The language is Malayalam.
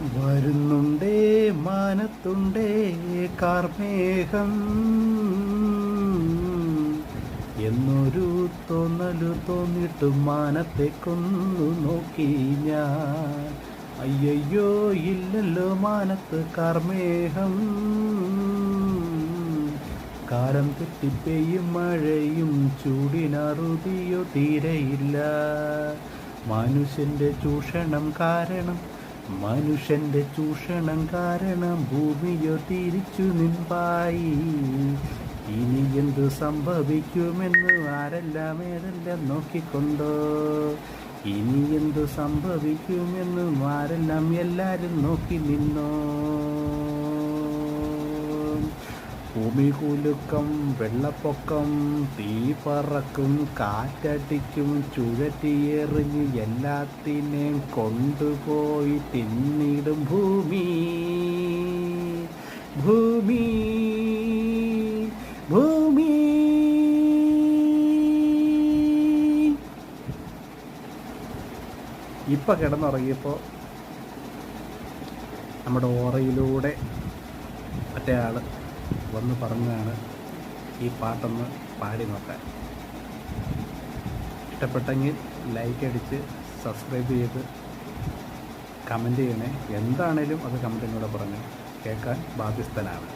വരുന്നുണ്ടേ മാനത്തുണ്ടേ കാർമേഘം എന്നൊരു തോന്നലു തോന്നിട്ട് മാനത്തെ കൊന്നു നോക്കി ഞാൻ. അയ്യോ ഇല്ലല്ലോ മാനത്ത് കാർമേഘം. കാലം തെറ്റിപ്പെയ്യും മഴയും ചൂടിനറുതിയോ തീരെയില്ല. മനുഷ്യൻ്റെ ചൂഷണം കാരണം ഭൂമിയോ തിരിച്ചു നിൻപായി. ഇനി എന്തു സംഭവിക്കുമെന്ന് ആരെല്ലാം ഏതെല്ലാം നോക്കിക്കൊണ്ടോ. ഇനി എന്തു സംഭവിക്കുമെന്ന് ആരെല്ലാം എല്ലാരും നോക്കി നിന്നോ. ഭൂമി കുലുക്കം, വെള്ളപ്പൊക്കം, തീ പറക്കും, കാറ്റടിക്കും, ചുഴറ്റിയെറിഞ്ഞ് എല്ലാത്തിനെയും കൊണ്ടുപോയി തിന്നിടും ഭൂമി. ഭൂമി ഭൂമി ഇപ്പം കിടന്നുറങ്ങിയപ്പോൾ നമ്മുടെ ഓറയിലൂടെ മറ്റേ ആൾ വന്ന് പറഞ്ഞതാണ് ഈ പാട്ടൊന്ന് പാടി നോക്കാൻ. ഇഷ്ടപ്പെട്ടെങ്കിൽ ലൈക്ക് അടിച്ച് സബ്സ്ക്രൈബ് ചെയ്ത് കമൻറ്റ് ചെയ്യണേ. എന്താണേലും അത് കമൻറ്റിലൂടെ പറഞ്ഞ് കേൾക്കാൻ ബാധ്യസ്ഥനാണ്.